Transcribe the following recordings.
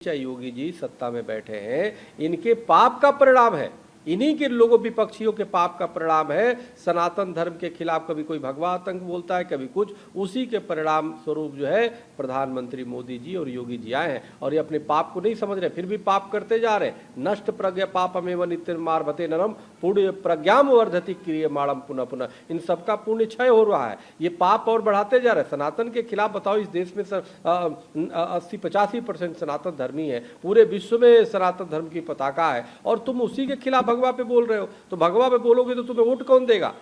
चाहे योगी जी सत्ता में बैठे हैं, इनके पाप का परिणाम है, इन्हीं के लोगों विपक्षियों के पाप का परिणाम है। सनातन धर्म के खिलाफ कभी कोई भगवा आतंक बोलता है, कभी कुछ, उसी के परिणाम स्वरूप जो है प्रधानमंत्री मोदी जी और योगी जी आए हैं। और ये अपने पाप को नहीं समझ रहे, फिर भी पाप करते जा रहे। नष्ट प्रज्ञा पापमेव नित्यं मारभते नरम पुण्य प्रज्ञाम वर्धति क्रियमाणम पुनः पुनः। इन सबका पुण्य क्षय हो रहा है, ये पाप और बढ़ाते जा रहे हैं। सनातन के खिलाफ बताओ, इस देश में 80-85% सनातन धर्मी है, पूरे विश्व में सनातन धर्म की पताका है, और तुम उसी के खिलाफ भगवा पे बोल रहे हो। तो भगवा पे बोलोगे तो तुम्हें वोट कौन देगा?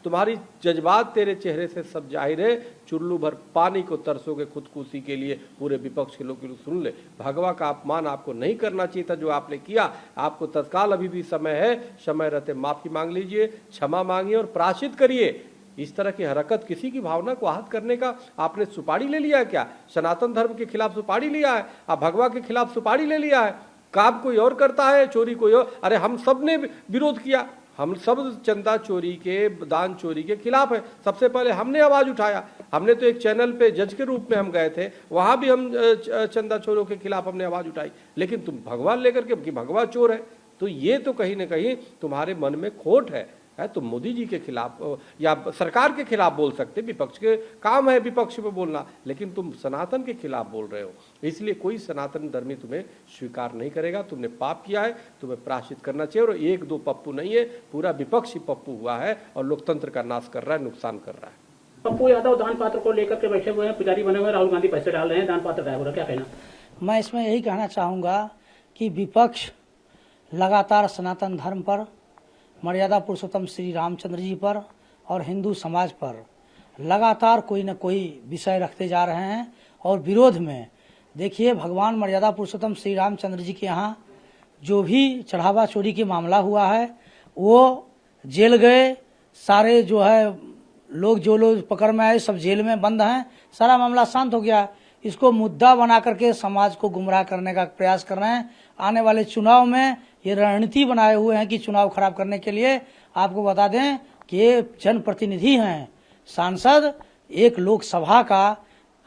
तुम्हारी जज्बात तेरे चेहरे से सब जाहिर है। चुल्लू भर पानी को तरसोगे खुदकुशी के लिए। पूरे विपक्ष के लोग सुन ले, भगवा का अपमान आपको नहीं करना चाहिए था जो आपने किया। आपको तत्काल अभी भी समय है, समय रहते माफी मांग लीजिए, क्षमा मांगिए और प्रायश्चित करिए। इस तरह की हरकत, किसी की भावना को आहत करने का आपने सुपारी ले लिया है क्या? सनातन धर्म के खिलाफ सुपारी लिया है, आप भगवा के खिलाफ सुपारी ले लिया है। काम कोई और करता है, चोरी कोई और। अरे हम सब ने विरोध किया, हम सब चंदा चोरी के, दान चोरी के खिलाफ है। सबसे पहले हमने आवाज उठाया। हमने तो एक चैनल पे जज के रूप में हम गए थे, वहां भी हम चंदा चोरों के खिलाफ हमने आवाज उठाई। लेकिन तुम भगवान लेकर के कि भगवा चोर है, तो ये तो कहीं ना कहीं तुम्हारे मन में खोट है। तुम मोदी जी के खिलाफ या सरकार के खिलाफ बोल सकते, विपक्ष के काम है विपक्ष पे बोलना, लेकिन तुम सनातन के खिलाफ बोल रहे हो। इसलिए कोई सनातन धर्मी तुम्हें स्वीकार नहीं करेगा। तुमने पाप किया है, तुम्हें प्रायश्चित करना चाहिए। और एक दो पप्पू नहीं है, पूरा विपक्ष ही पप्पू हुआ है और लोकतंत्र का नाश कर रहा है, नुकसान कर रहा है। पप्पू यादव दान पात्र को लेकर के बैठे हुए हैं, पुजारी बने हुए, राहुल गांधी पैसे डाल रहे हैं, दान पात्र गायब हो रहा है, क्या कहना? मैं इसमें यही कहना चाहूँगा कि विपक्ष लगातार सनातन धर्म पर, मर्यादा पुरुषोत्तम श्री रामचंद्र जी पर और हिंदू समाज पर लगातार कोई न कोई विषय रखते जा रहे हैं। और विरोध में देखिए, भगवान मर्यादा पुरुषोत्तम श्री रामचंद्र जी के यहाँ जो भी चढ़ावा चोरी के मामला हुआ है, वो जेल गए, सारे जो है लोग, जो लोग पकड़ में आए सब जेल में बंद हैं, सारा मामला शांत हो गया। इसको मुद्दा बना करके समाज को गुमराह करने का प्रयास कर रहे हैं। आने वाले चुनाव में ये रणनीति बनाए हुए हैं कि चुनाव खराब करने के लिए। आपको बता दें कि ये जनप्रतिनिधि हैं, सांसद एक लोकसभा का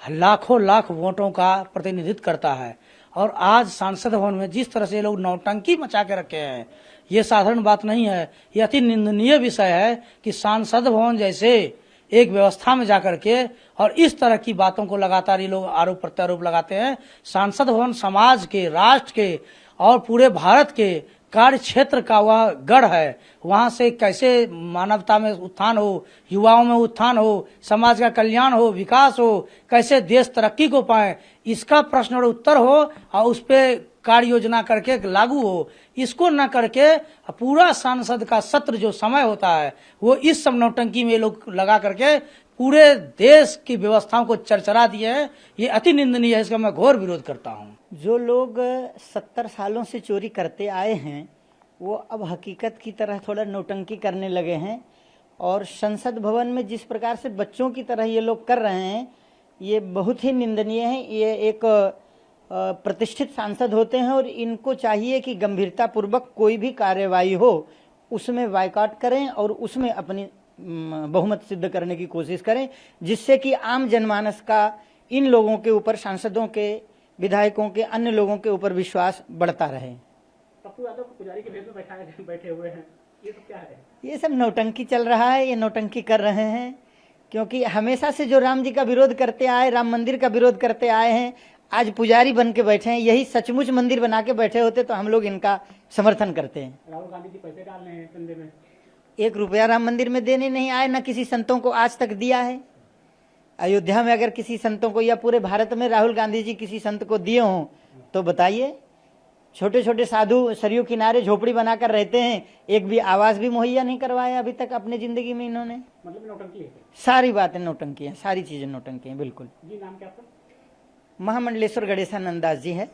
लाखों लाख वोटों का प्रतिनिधित्व करता है। और आज सांसद भवन में जिस तरह से ये लोग नौटंकी मचा के रखे हैं, ये साधारण बात नहीं है। ये अति निंदनीय विषय है कि सांसद भवन जैसे एक व्यवस्था में जाकर के और इस तरह की बातों को लगातार ये लोग आरोप प्रत्यारोप लगाते हैं। सांसद भवन समाज के, राष्ट्र के और पूरे भारत के कार्य क्षेत्र का वह गढ़ है। वहां से कैसे मानवता में उत्थान हो, युवाओं में उत्थान हो, समाज का कल्याण हो, विकास हो, कैसे देश तरक्की को पाए, इसका प्रश्न और उत्तर हो और उस पर कार्य योजना करके लागू हो। इसको न करके पूरा सांसद का सत्र जो समय होता है वो इस सब नौटंकी में लोग लगा करके पूरे देश की व्यवस्थाओं को चरचरा दिए हैं। ये अति निंदनीय है, इसका मैं घोर विरोध करता हूँ। जो लोग 70 सालों से चोरी करते आए हैं, वो अब हकीकत की तरह थोड़ा नौटंकी करने लगे हैं। और संसद भवन में जिस प्रकार से बच्चों की तरह ये लोग कर रहे हैं, ये बहुत ही निंदनीय है। ये एक प्रतिष्ठित सांसद होते हैं और इनको चाहिए कि गंभीरतापूर्वक कोई भी कार्यवाही हो उसमें बायकॉट करें और उसमें अपनी बहुमत सिद्ध करने की कोशिश करें, जिससे कि आम जनमानस का इन लोगों के ऊपर, सांसदों के, विधायकों के, अन्य लोगों के ऊपर विश्वास बढ़ता रहे। पप्पू यादव पुजारी के भेष में बैठे हुए हैं, ये सब क्या है? ये सब नौटंकी चल रहा है, ये नौटंकी कर रहे हैं। क्योंकि हमेशा से जो राम जी का विरोध करते आए, राम मंदिर का विरोध करते आए हैं, आज पुजारी बन के बैठे हैं। यही सचमुच मंदिर बना के बैठे होते तो हम लोग इनका समर्थन करते हैं। राहुल गांधी जी पैसे डाल रहे हैं चंदे में, 1 रुपया राम मंदिर में देने नहीं आए, न किसी संतों को आज तक दिया है। अयोध्या में अगर किसी संतों को या पूरे भारत में राहुल गांधी जी किसी संत को दिए हों तो बताइए। छोटे छोटे साधु सरयू किनारे झोपड़ी बनाकर रहते हैं, एक भी आवास भी मुहैया नहीं करवाया अभी तक अपने जिंदगी में इन्होंने। मतलब नौटंकी है, सारी बातें नौटंकी हैं, सारी चीजें नौटंकी हैं। बिल्कुल जी। नाम क्या आपका? महामंडलेश्वर गणेशानंद दास जी है।